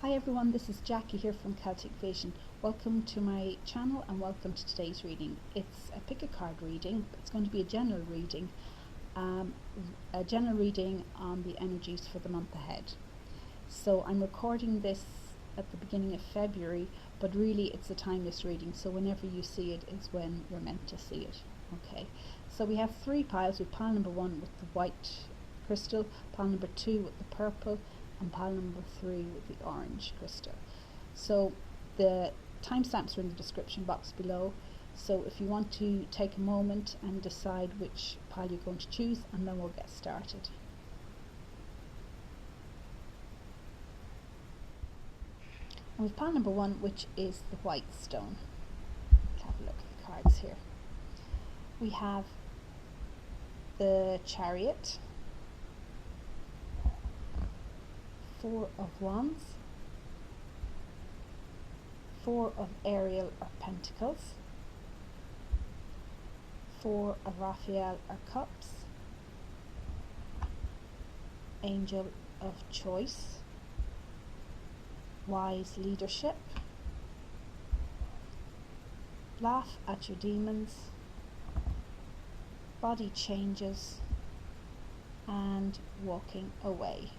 Hi everyone, this is Jackie here from Celtic Vision. Welcome to my channel and welcome to today's reading. It's a pick a card reading. It's going to be a general reading on the energies for the month ahead. So I'm recording this at the beginning of February, but really it's a timeless reading, so whenever you see it is when you're meant to see it. Okay, so we have three piles, with pile number 1 with the white crystal, pile number 2 with the purple, and pile number 3 with the orange crystal. So the timestamps are in the description box below, so if you want to take a moment and decide which pile you're going to choose, and then we'll get started. And with pile number 1, which is the white stone, let's have a look at the cards here. We have the Chariot, 4 of Wands, 4 of Ariel or Pentacles, 4 of Raphael or Cups, Angel of Choice, Wise Leadership, Laugh at Your Demons, Body Changes, and Walking Away.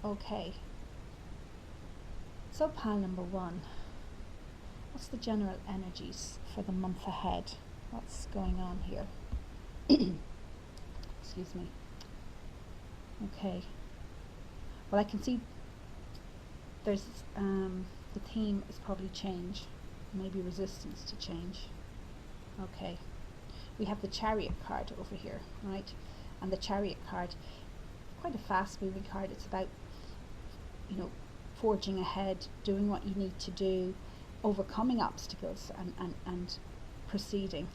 Okay, so pile number 1, what's the general energies for the month ahead? What's going on here? Excuse me. Okay, well, I can see there's the theme is probably change, maybe resistance to change. Okay, we have the Chariot card over here, right? And the Chariot card, quite a fast moving card. It's about, forging ahead, doing what you need to do, overcoming obstacles and proceeding.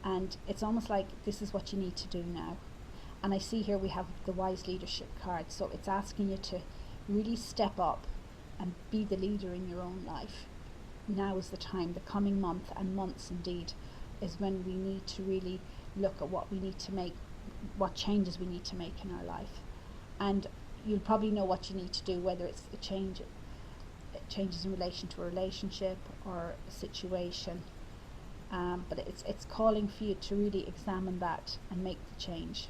And it's almost like this is what you need to do now. And I see here we have the Wise Leadership card, so it's asking you to really step up and be the leader in your own life. Now is the time. The coming month, and months indeed, is when we need to really look at what we need to make, what changes we need to make in our life. And you'll probably know what you need to do, whether it's changes in relation to a relationship or a situation, but it's calling for you to really examine that and make the change,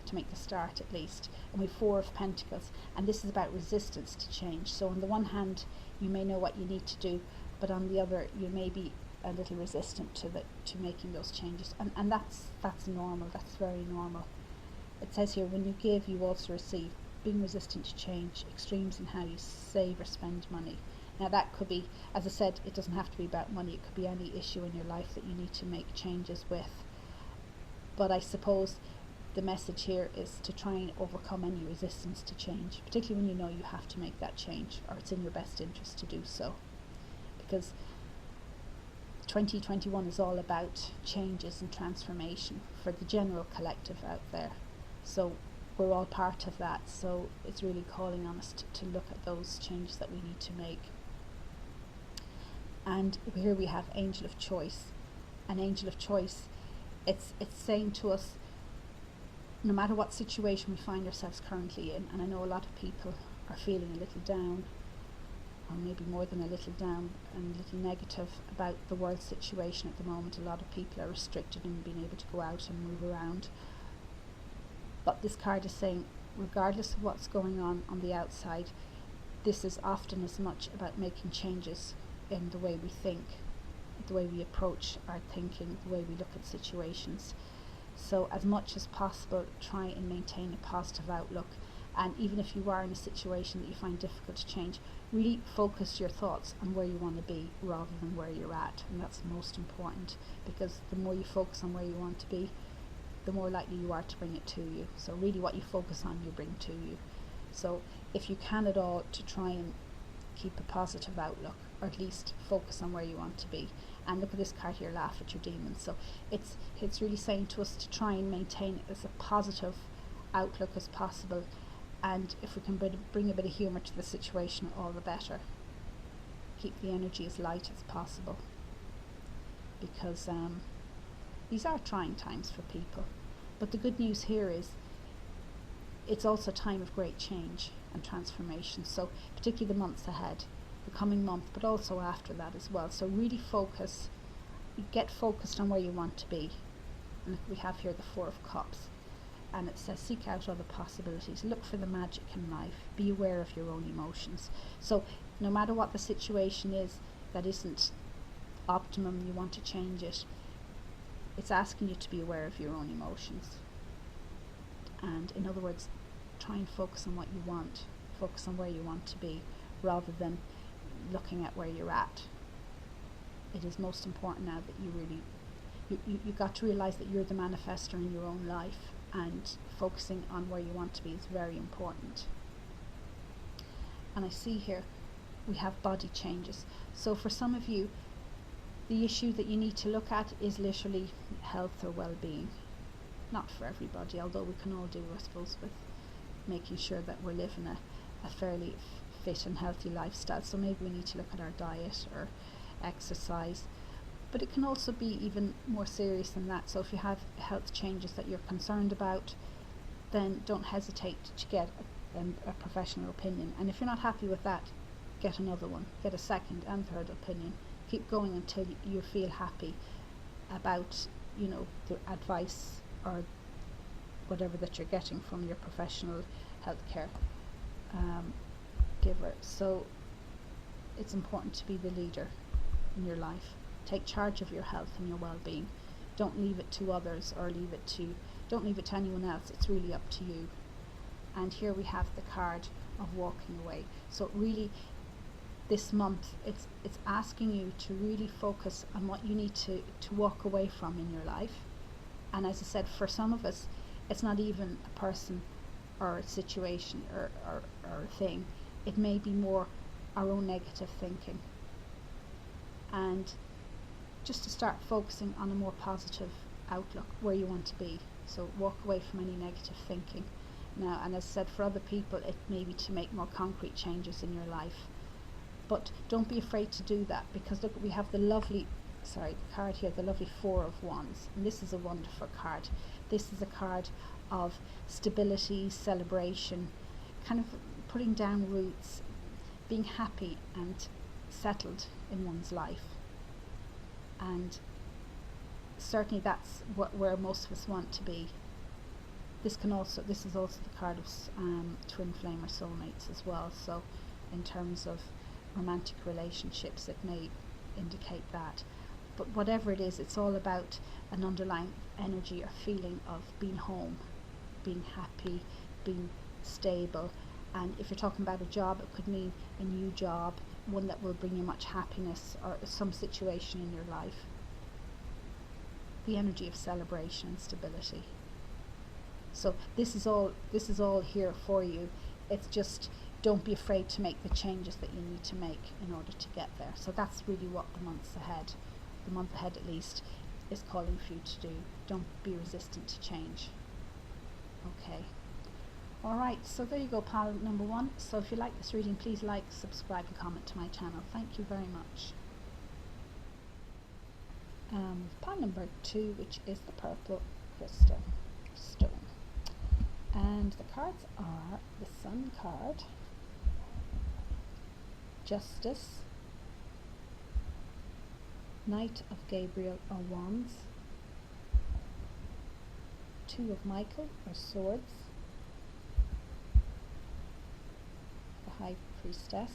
to make the start at least. And with 4 of Pentacles, and this is about resistance to change. So on the one hand, you may know what you need to do, but on the other, you may be a little resistant to making those changes, and that's normal. That's very normal. It says here, when you give, you also receive. Being resistant to change, extremes in how you save or spend money. Now that could be, as I said, it doesn't have to be about money. It could be any issue in your life that you need to make changes with. But I suppose the message here is to try and overcome any resistance to change, particularly when you know you have to make that change, or it's in your best interest to do so. Because 2021 is all about changes and transformation for the general collective out there. So we're all part of that, so it's really calling on us to look at those changes that we need to make. And here we have Angel of Choice. An Angel of Choice, it's saying to us, no matter what situation we find ourselves currently in, and I know a lot of people are feeling a little down, or maybe more than a little down, and a little negative about the world situation at the moment. A lot of people are restricted in being able to go out and move around. But this card is saying, regardless of what's going on the outside, this is often as much about making changes in the way we think, the way we approach our thinking, the way we look at situations. So as much as possible, try and maintain a positive outlook. And even if you are in a situation that you find difficult to change, really focus your thoughts on where you want to be rather than where you're at. And that's most important, because the more you focus on where you want to be, the more likely you are to bring it to you. So really what you focus on, you bring to you. So if you can at all, to try and keep a positive outlook, or at least focus on where you want to be. And look at this card here, Laugh at Your Demons. So it's really saying to us to try and maintain as a positive outlook as possible. And if we can bring a bit of humour to the situation, all the better. Keep the energy as light as possible, because these are trying times for people. But the good news here is it's also a time of great change, and transformation. So particularly the months ahead, the coming month, but also after that as well. So really get focused on where you want to be. And we have here the Four of Cups, and it says seek out other possibilities, look for the magic in life, be aware of your own emotions. So no matter what the situation is that isn't optimum, you want to change it, it's asking you to be aware of your own emotions. And in other words, try and focus on what you want, focus on where you want to be, rather than looking at where you're at. It is most important now that you really, you got to realize that you're the manifestor in your own life, and focusing on where you want to be is very important. And I see here we have body changes. So for some of you, the issue that you need to look at is literally health or well-being. Not for everybody, although we can all do, I suppose, with making sure that we're living a fairly fit and healthy lifestyle. So maybe we need to look at our diet or exercise. But it can also be even more serious than that. So if you have health changes that you're concerned about, then don't hesitate to get a professional opinion. And if you're not happy with that, get another one. Get a second and third opinion. Keep going until you feel happy about, the advice or whatever that you're getting from your professional healthcare giver. So it's important to be the leader in your life. Take charge of your health and your well-being. Don't leave it to others, or don't leave it to anyone else. It's really up to you. And here we have the card of walking away. So really, this month, it's asking you to really focus on what you need to walk away from in your life. And as I said, for some of us, it's not even a person or a situation or a thing. It may be more our own negative thinking. And just to start focusing on a more positive outlook, where you want to be. So walk away from any negative thinking. Now, and as I said, for other people, it may be to make more concrete changes in your life. But don't be afraid to do that, because look, we have the card here, the lovely Four of Wands. And this is a wonderful card. This is a card of stability, celebration, kind of putting down roots, being happy and settled in one's life. And certainly that's where most of us want to be. This is also the card of twin flame or soulmates as well. So in terms of romantic relationships, it may indicate that. But whatever it is, it's all about an underlying energy or feeling of being home, being happy, being stable. And if you're talking about a job, it could mean a new job, one that will bring you much happiness, or some situation in your life. The energy of celebration and stability. So this is all here for you. It's just, don't be afraid to make the changes that you need to make in order to get there. So that's really what the month ahead at least, is calling for you to do. Don't be resistant to change. Okay. Alright, so there you go, pile number 1. So if you like this reading, please like, subscribe and comment to my channel. Thank you very much. Pile number 2, which is the purple crystal stone. And the cards are the Sun card, Justice, Knight of Gabriel or Wands, Two of Michael or Swords, the High Priestess,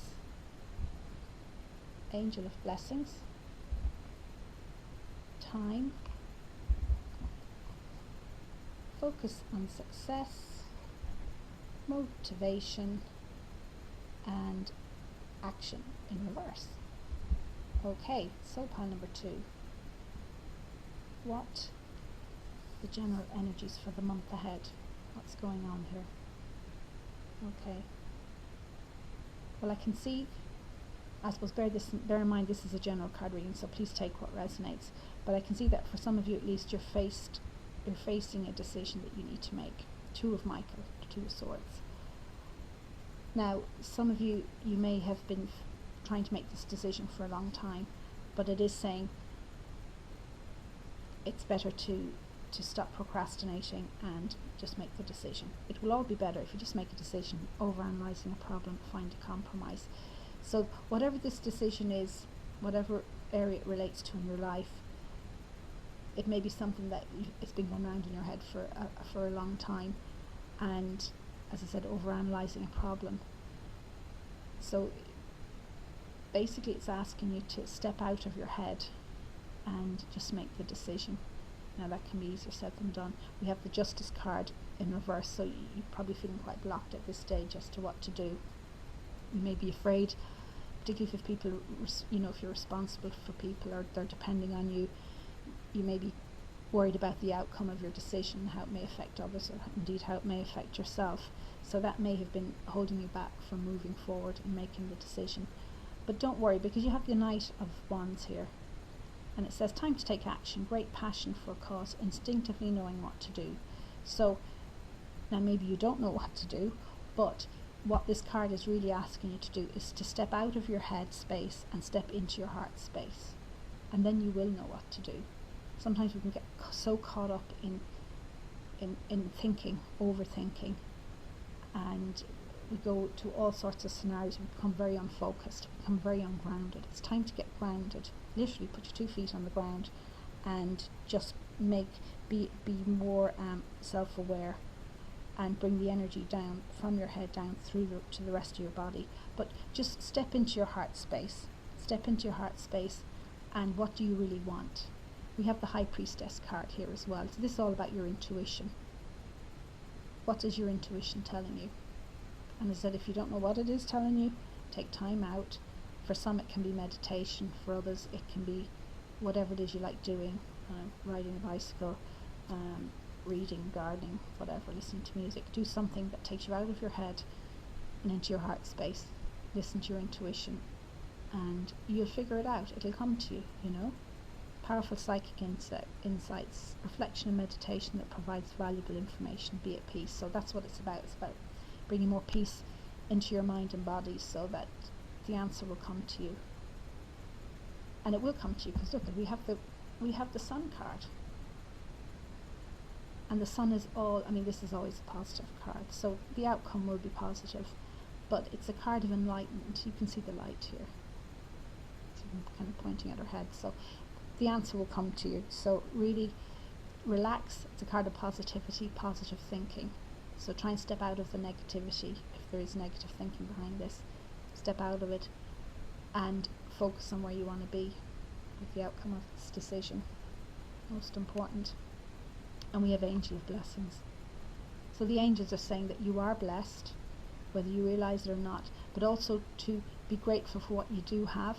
Angel of Blessings, Time, Focus on Success, Motivation, and Action in reverse. Okay, so pile number 2. What the general energies for the month ahead? What's going on here? Okay. Well, I can see, I suppose bear in mind this is a general card reading, so please take what resonates. But I can see that for some of you at least, you're facing a decision that you need to make. Two of Michael, Two of Swords. Now, some of you may have been trying to make this decision for a long time, but it is saying it's better to to stop procrastinating and just make the decision. It will all be better if you just make a decision, overanalyzing a problem, find a compromise. So whatever this decision is, whatever area it relates to in your life, it may be something that it's been going around in your head for a long time, and as I said, overanalyzing a problem. So basically it's asking you to step out of your head and just make the decision. Now that can be easier said than done. We have the Justice card in reverse, so you're probably feeling quite blocked at this stage as to what to do. You may be afraid, particularly if people, if you're responsible for people or they're depending on you, you may be worried about the outcome of your decision, how it may affect others, or indeed how it may affect yourself. So that may have been holding you back from moving forward and making the decision. But don't worry, because you have the Knight of Wands here, and it says time to take action, great passion for a cause, instinctively knowing what to do. So now maybe you don't know what to do, but what this card is really asking you to do is to step out of your head space and step into your heart space, and then you will know what to do. Sometimes we can get so caught up in thinking, overthinking, and we go to all sorts of scenarios. We become very unfocused, become very ungrounded. It's time to get grounded. Literally put your 2 feet on the ground and just be more self-aware, and bring the energy down from your head down through to the rest of your body. But just step into your heart space. Step into your heart space, and what do you really want? We have the High Priestess card here as well. So this is all about your intuition. What is your intuition telling you? And as I said, if you don't know what it is telling you, take time out. For some it can be meditation, for others it can be whatever it is you like doing, riding a bicycle, reading, gardening, whatever, listening to music. Do something that takes you out of your head and into your heart space. Listen to your intuition and you'll figure it out. It'll come to you, Powerful psychic insights, reflection and meditation that provides valuable information. Be at peace. So that's what it's about. It's about bringing more peace into your mind and body so that the answer will come to you. And it will come to you because look, we have the Sun card. And the Sun is this is always a positive card. So the outcome will be positive. But it's a card of enlightenment. You can see the light here. So I'm kind of pointing at her head. So the answer will come to you. So really relax. It's a card of positivity, positive thinking. So try and step out of the negativity. If there is negative thinking behind this, step out of it and focus on where you want to be with the outcome of this decision. Most important. And we have Angel of Blessings. So the angels are saying that you are blessed, whether you realize it or not, but also to be grateful for what you do have,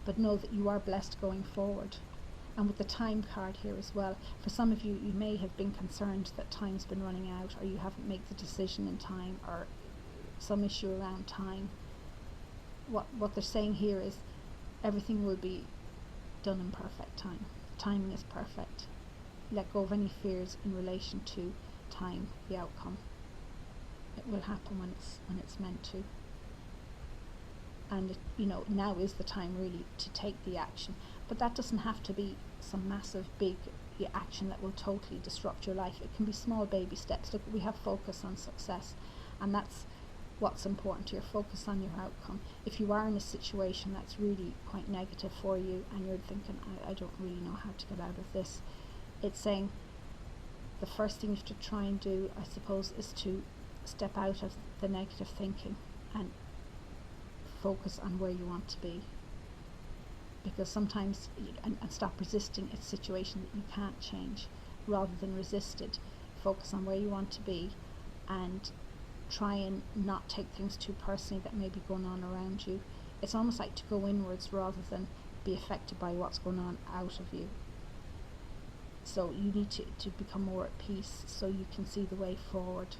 but know that you are blessed going forward. And with the Time card here as well, for some of you, you may have been concerned that time's been running out, or you haven't made the decision in time, or some issue around time. What they're saying here is everything will be done in perfect time. Timing is perfect. Let go of any fears in relation to time, the outcome. It will happen when it's meant to. And now is the time really to take the action. But that doesn't have to be some massive big action that will totally disrupt your life. It can be small baby steps. Look, we have focus on success, and that's what's important here. Focus on your outcome. If you are in a situation that's really quite negative for you and you're thinking, I don't really know how to get out of this, it's saying the first thing you have to try and do, I suppose, is to step out of the negative thinking and focus on where you want to be. Because sometimes, and stop resisting a situation that you can't change. Rather than resist it, focus on where you want to be and try and not take things too personally that may be going on around you. It's almost like to go inwards rather than be affected by what's going on out of you. So you need to become more at peace so you can see the way forward.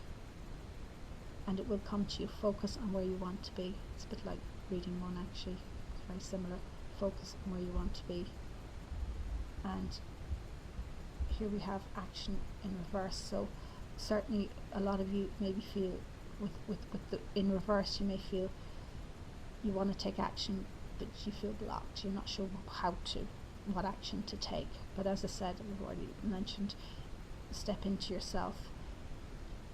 And it will come to you. Focus on where you want to be. It's a bit like reading one, actually. It's very similar. Focus on where you want to be. And here we have action in reverse. So certainly a lot of you maybe feel with the in reverse, you may feel you want to take action but you feel blocked. You're not sure how to. what action to take. But as I said, I've already mentioned, step into yourself,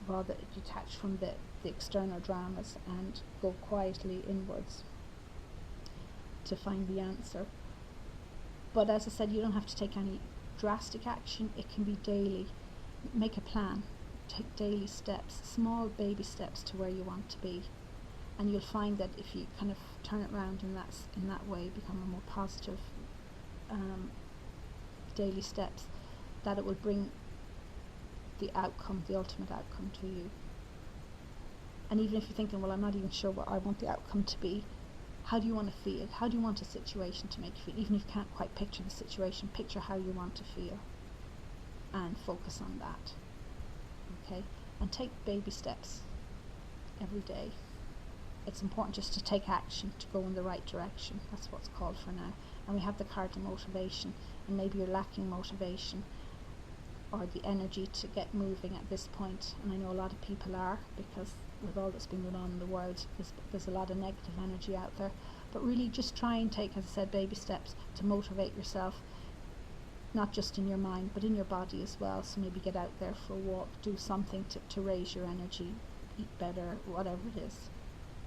rather detach from the external dramas and go quietly inwards to find the answer. But as I said, you don't have to take any drastic action. It can be daily. Make a plan. Take daily steps, small baby steps to where you want to be. And you'll find that if you kind of turn it around in that way, become a more positive daily steps, that it will bring the outcome, the ultimate outcome to you. And even if you're thinking, well, I'm not even sure what I want the outcome to be, how do you want to feel? How do you want a situation to make you feel? Even if you can't quite picture the situation, picture how you want to feel and focus on that. Okay? And take baby steps every day. It's important just to take action, to go in the right direction. That's what's called for now. And we have the card of motivation, and maybe you're lacking motivation or the energy to get moving at this point. And I know a lot of people are, because with all that's been going on in the world, there's a lot of negative energy out there. But really just try and take, as I said, baby steps to motivate yourself, not just in your mind, but in your body as well. So maybe get out there for a walk, do something to raise your energy, eat better, whatever it is.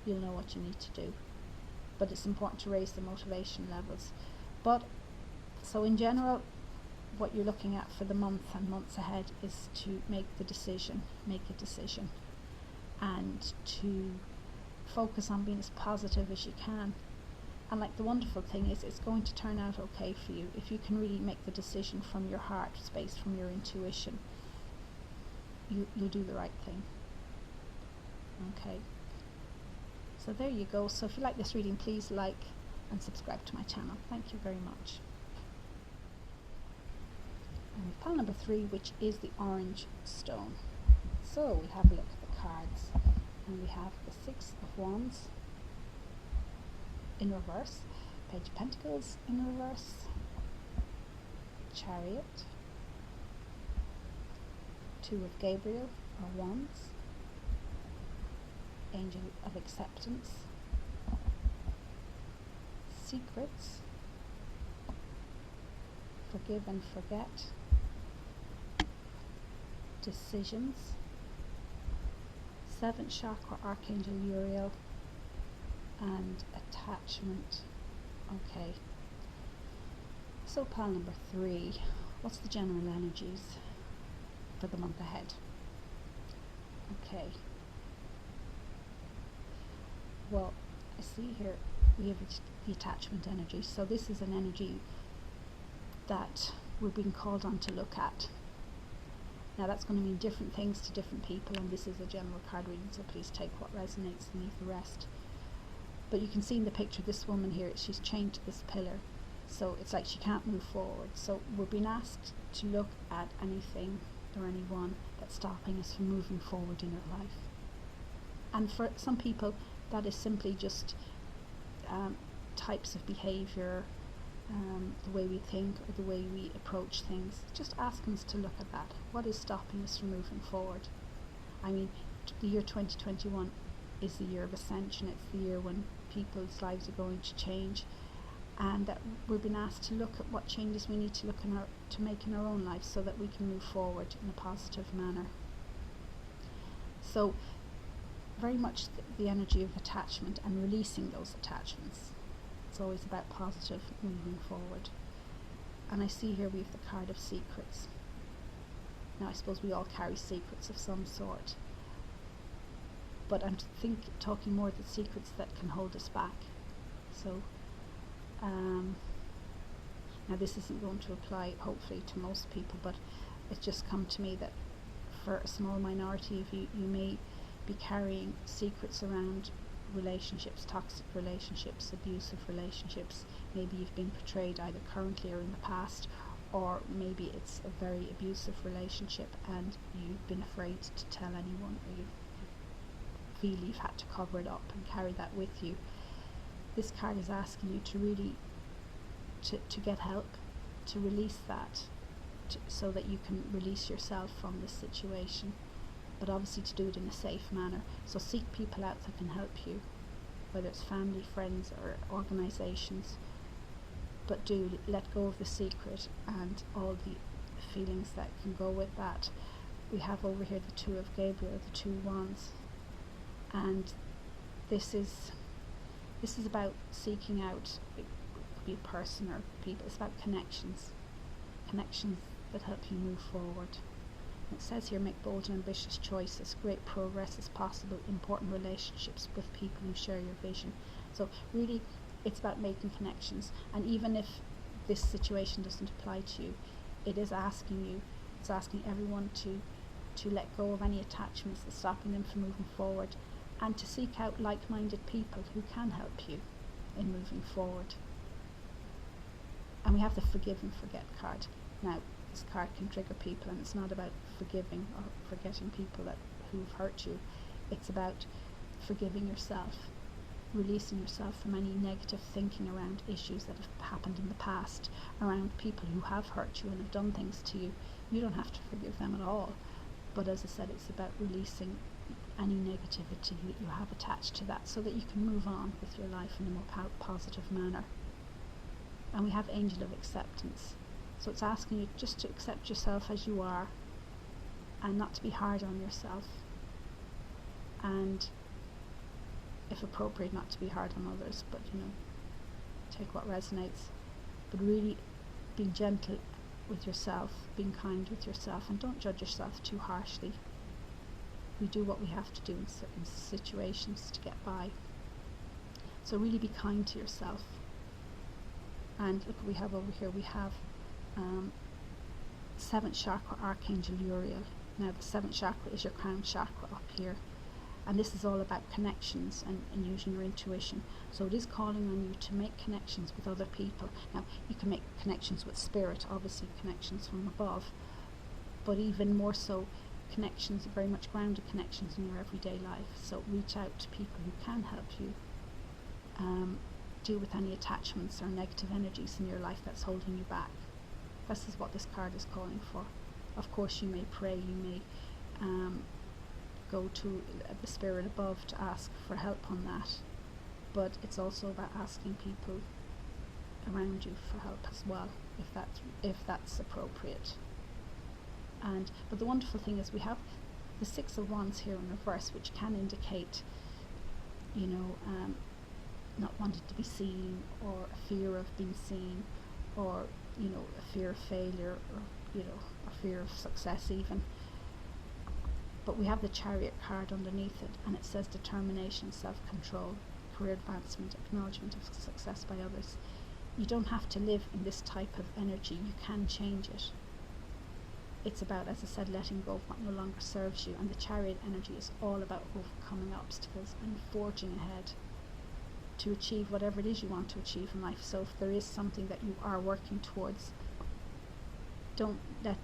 You'll know what you need to do. But it's important to raise the motivation levels. But, so in general, what you're looking at for the month and months ahead is to make a decision, and to focus on being as positive as you can. And like the wonderful thing is, it's going to turn out okay for you if you can really make the decision from your heart space, from your intuition. You'll do the right thing. Okay. So there you go. So if you like this reading, please like and subscribe to my channel. Thank you very much. And pile number 3, which is the orange stone. So we have a look at the cards, and we have the 6 of Wands in reverse, Page of Pentacles in reverse, Chariot, 2 of Gabriel or Wands, Angel of Acceptance, Secrets, Forgive and Forget, Decisions, 7th chakra, Archangel Uriel, and Attachment. Okay, so pile number 3, what's the general energies for the month ahead? Okay, well, I see here we have the attachment energy. So this is an energy that we're being called on to look at. Now that's going to mean different things to different people, and this is a general card reading, so please take what resonates and leave the rest. But you can see in the picture, this woman here, she's chained to this pillar, so it's like she can't move forward. So we're being asked to look at anything or anyone that's stopping us from moving forward in our life. And for some people, that is simply just types of behaviour, the way we think or the way we approach things. Just asking us to look at that. What is stopping us from moving forward? I mean, the year 2021 is the year of ascension. It's the year when people's lives are going to change, and that we're being asked to look at what changes we need to make in our own lives so that we can move forward in a positive manner. So very much the energy of attachment and releasing those attachments. It's always about positive moving forward. And I see here we have the card of secrets. Now I suppose we all carry secrets of some sort, but I'm talking more the secrets that can hold us back. So now this isn't going to apply hopefully to most people, but it's just come to me that for a small minority of you, you may be carrying secrets around relationships, toxic relationships, abusive relationships. Maybe you've been betrayed either currently or in the past, or maybe it's a very abusive relationship and you've been afraid to tell anyone, or you feel you've had to cover it up and carry that with you. This card is asking you to really to get help, to release that, so that you can release yourself from this situation, but obviously to do it in a safe manner. So seek people out that can help you, whether it's family, friends or organisations, but do let go of the secret and all the feelings that can go with that. We have over here the Two of Gabriel, the two wands, and this is about seeking out, it could be a person or people, it's about connections that help you move forward. It says here, make bold and ambitious choices, great progress is possible, important relationships with people who share your vision. So really it's about making connections, and even if this situation doesn't apply to you, it's asking everyone to let go of any attachments that's stopping them from moving forward, and to seek out like-minded people who can help you in moving forward. And we have the forgive and forget card. Now, this card can trigger people, and it's not about forgiving or forgetting people who've hurt you. It's about forgiving yourself, releasing yourself from any negative thinking around issues that have happened in the past, around people who have hurt you and have done things to you. You don't have to forgive them at all, but as I said, it's about releasing any negativity that you have attached to that, so that you can move on with your life in a more positive manner. And we have Angel of Acceptance, so it's asking you just to accept yourself as you are, and not to be hard on yourself, and if appropriate not to be hard on others, but take what resonates, but really being gentle with yourself, being kind with yourself, and don't judge yourself too harshly. We do what we have to do in certain situations to get by, so really be kind to yourself. And look, we have over here, we have 7th chakra, Archangel Uriel. Now the 7th chakra is your crown chakra up here, and this is all about connections and using your intuition. So it is calling on you to make connections with other people. Now you can make connections with spirit, obviously connections from above, but even more so connections, very much grounded connections in your everyday life. So reach out to people who can help you deal with any attachments or negative energies in your life that's holding you back. This is what this card is calling for. Of course you may pray, you may go to the spirit above to ask for help on that, but it's also about asking people around you for help as well, if that's appropriate. But the wonderful thing is we have the 6 of Wands here in reverse, which can indicate not wanting to be seen, or a fear of being seen, or a fear of failure, or a fear of success even. But we have the Chariot card underneath it, and it says determination, self-control, career advancement, acknowledgement of success by others. You don't have to live in this type of energy, you can change it. It's about, as I said, letting go of what no longer serves you, and the Chariot energy is all about overcoming obstacles and forging ahead to achieve whatever it is you want to achieve in life. So if there is something that you are working towards, don't let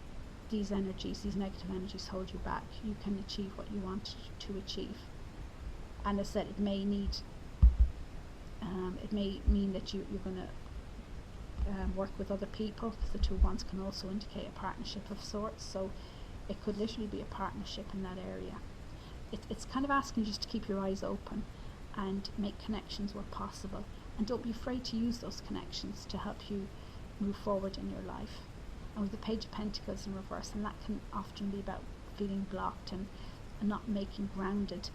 these energies, these negative energies, hold you back. You can achieve what you want to achieve. And as I said, it may mean that you're going to work with other people, because the 2 wands can also indicate a partnership of sorts, so it could literally be a partnership in that area. It's kind of asking you just to keep your eyes open and make connections where possible, and don't be afraid to use those connections to help you move forward in your life. And with the Page of Pentacles in reverse, and that can often be about feeling blocked and not making grounded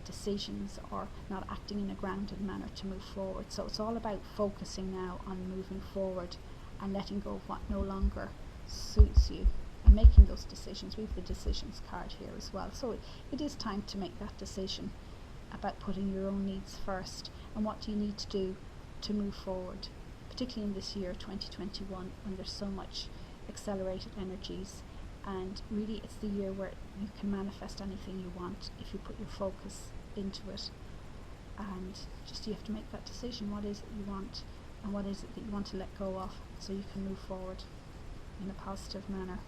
decisions, or not acting in a grounded manner to move forward. So it's all about focusing now on moving forward and letting go of what no longer suits you, and making those decisions. We have the decisions card here as well, so it is time to make that decision about putting your own needs first, and what do you need to do to move forward, particularly in this year 2021, when there's so much accelerated energies. And really it's the year where you can manifest anything you want if you put your focus into it, and just you have to make that decision. What is it you want, and what is it that you want to let go of, so you can move forward in a positive manner.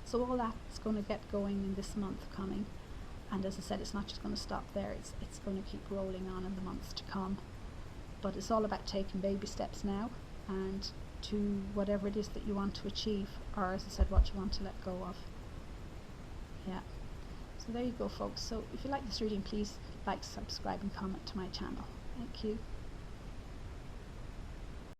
So all that's going to get going in this month coming, and as I said, it's not just going to stop there, it's going to keep rolling on in the months to come. But it's all about taking baby steps now, and to whatever it is that you want to achieve, or as I said, what you want to let go of. Yeah, so there you go folks. So if you like this reading, please like, subscribe and comment to my channel. Thank you.